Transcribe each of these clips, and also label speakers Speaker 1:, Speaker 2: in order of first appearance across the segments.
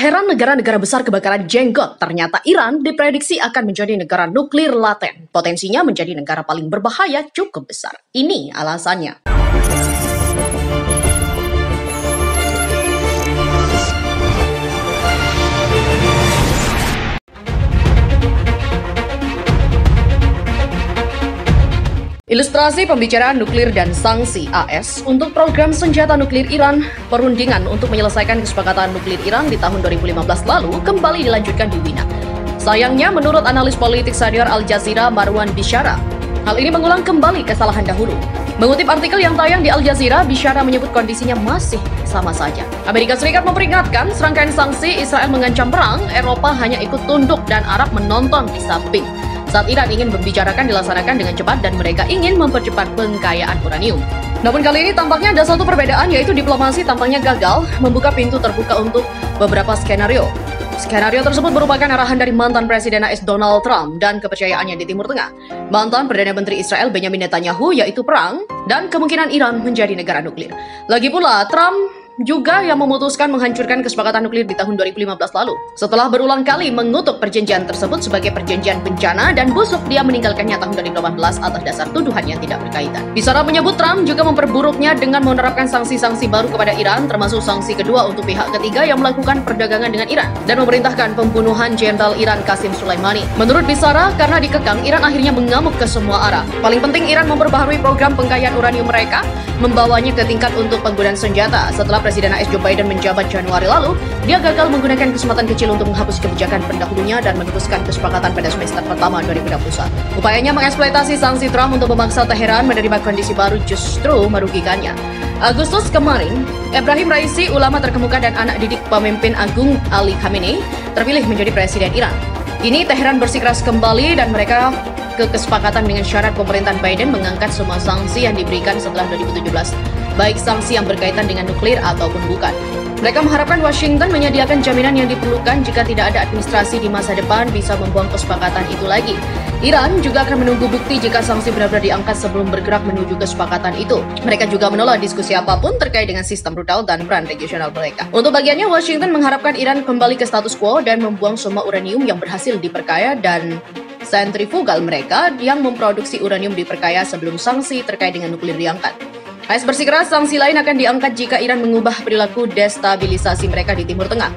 Speaker 1: heran negara-negara besar kebakaran jenggot, ternyata Iran diprediksi akan menjadi negara nuklir laten. Potensinya menjadi negara paling berbahaya cukup besar. Ini alasannya. Ilustrasi pembicaraan nuklir dan sanksi AS untuk program senjata nuklir Iran. Perundingan untuk menyelesaikan kesepakatan nuklir Iran di tahun 2015 lalu kembali dilanjutkan di Wina. Sayangnya, menurut analis politik senior Al Jazeera Marwan Bishara, hal ini mengulang kembali kesalahan dahulu. Mengutip artikel yang tayang di Al Jazeera, Bishara menyebut kondisinya masih sama saja. Amerika Serikat memperingatkan serangkaian sanksi, Israel mengancam perang, Eropa hanya ikut tunduk dan Arab menonton di samping. Saat Iran ingin membicarakan dilaksanakan dengan cepat dan mereka ingin mempercepat pengkayaan uranium. Namun kali ini tampaknya ada satu perbedaan, yaitu diplomasi tampaknya gagal membuka pintu terbuka untuk beberapa skenario. Skenario tersebut merupakan arahan dari mantan Presiden AS Donald Trump dan kepercayaannya di Timur Tengah, mantan Perdana Menteri Israel Benjamin Netanyahu, yaitu perang dan kemungkinan Iran menjadi negara nuklir. Lagi pula, Trump juga yang memutuskan menghancurkan kesepakatan nuklir di tahun 2015 lalu. Setelah berulang kali mengutuk perjanjian tersebut sebagai perjanjian bencana dan busuk, dia meninggalkannya tahun 2018 atas dasar tuduhan yang tidak berkaitan. Bishara menyebut Trump juga memperburuknya dengan menerapkan sanksi-sanksi baru kepada Iran, termasuk sanksi kedua untuk pihak ketiga yang melakukan perdagangan dengan Iran, dan memerintahkan pembunuhan Jenderal Iran Qasim Soleimani. Menurut Bishara, karena dikekang, Iran akhirnya mengamuk ke semua arah. Paling penting, Iran memperbaharui program pengkayaan uranium mereka, membawanya ke tingkat untuk penggunaan senjata. Setelah Presiden AS Joe Biden menjabat Januari lalu, dia gagal menggunakan kesempatan kecil untuk menghapus kebijakan pendahulunya dan meneruskan kesepakatan pada semester pertama 2021. Upayanya mengeksploitasi sanksi Trump untuk memaksa Teheran menerima kondisi baru justru merugikannya. Agustus kemarin, Ebrahim Raisi, ulama terkemuka dan anak didik pemimpin agung Ali Khamenei, terpilih menjadi Presiden Iran. Kini Teheran bersikeras kembali dan mereka ke kesepakatan dengan syarat pemerintahan Biden mengangkat semua sanksi yang diberikan setelah 2017, baik sanksi yang berkaitan dengan nuklir ataupun bukan. Mereka mengharapkan Washington menyediakan jaminan yang diperlukan jika tidak ada administrasi di masa depan bisa membuang kesepakatan itu lagi. Iran juga akan menunggu bukti jika sanksi benar-benar diangkat sebelum bergerak menuju kesepakatan itu. Mereka juga menolak diskusi apapun terkait dengan sistem rudal dan peran regional mereka. Untuk bagiannya, Washington mengharapkan Iran kembali ke status quo dan membuang semua uranium yang berhasil diperkaya dan sentrifugal mereka yang memproduksi uranium diperkaya sebelum sanksi terkait dengan nuklir diangkat. AS bersikeras sanksi lain akan diangkat jika Iran mengubah perilaku destabilisasi mereka di Timur Tengah.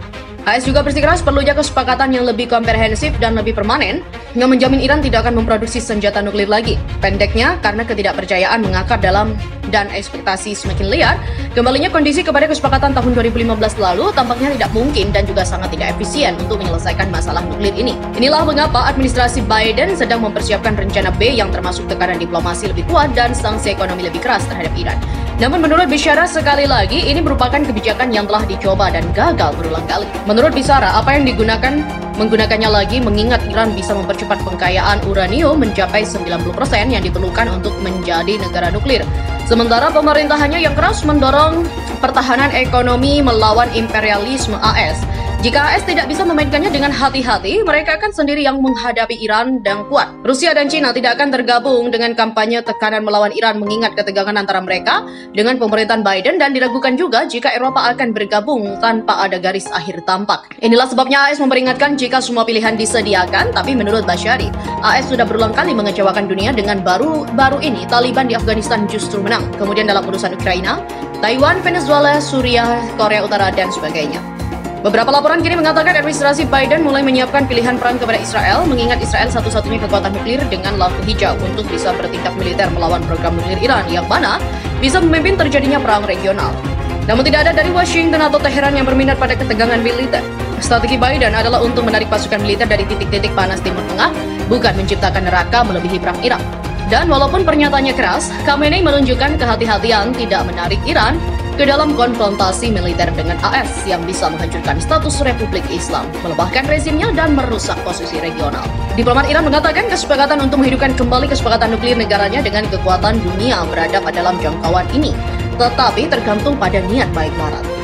Speaker 1: AS juga bersikeras perlunya kesepakatan yang lebih komprehensif dan lebih permanen yang menjamin Iran tidak akan memproduksi senjata nuklir lagi. Pendeknya, karena ketidakpercayaan mengakar dalam dan ekspektasi semakin liar, kembalinya kondisi kepada kesepakatan tahun 2015 lalu tampaknya tidak mungkin dan juga sangat tidak efisien untuk menyelesaikan masalah nuklir ini. Inilah mengapa administrasi Biden sedang mempersiapkan rencana B yang termasuk tekanan diplomasi lebih kuat dan sanksi ekonomi lebih keras terhadap Iran. Namun menurut Bishara, sekali lagi ini merupakan kebijakan yang telah dicoba dan gagal berulang kali. Menurut Bishara, apa yang menggunakannya lagi mengingat Iran bisa mempercepat pengkayaan uranium mencapai 90% yang diperlukan untuk menjadi negara nuklir. Sementara pemerintahannya yang keras mendorong pertahanan ekonomi melawan imperialisme AS. Jika AS tidak bisa memainkannya dengan hati-hati, mereka akan sendiri yang menghadapi Iran dan kuat. Rusia dan China tidak akan tergabung dengan kampanye tekanan melawan Iran mengingat ketegangan antara mereka dengan pemerintahan Biden dan diragukan juga jika Eropa akan bergabung tanpa ada garis akhir tampak. Inilah sebabnya AS memperingatkan jika semua pilihan disediakan, tapi menurut Bashari, AS sudah berulang kali mengecewakan dunia dengan baru ini Taliban di Afghanistan justru menang. Kemudian dalam urusan Ukraina, Taiwan, Venezuela, Suriah, Korea Utara, dan sebagainya. Beberapa laporan kini mengatakan administrasi Biden mulai menyiapkan pilihan perang kepada Israel, mengingat Israel satu-satunya kekuatan nuklir dengan lampu hijau untuk bisa bertindak militer melawan program nuklir Iran, yang mana bisa memimpin terjadinya perang regional. Namun tidak ada dari Washington atau Teheran yang berminat pada ketegangan militer. Strategi Biden adalah untuk menarik pasukan militer dari titik-titik panas Timur Tengah, bukan menciptakan neraka melebihi perang Irak. Dan walaupun pernyataannya keras, Khamenei menunjukkan kehati-hatian tidak menarik Iran ke dalam konfrontasi militer dengan AS yang bisa menghancurkan status Republik Islam, melebahkan rezimnya dan merusak posisi regional. Diplomat Iran mengatakan kesepakatan untuk menghidupkan kembali kesepakatan nuklir negaranya dengan kekuatan dunia beradab dalam jangkauan ini, tetapi tergantung pada niat baik Barat.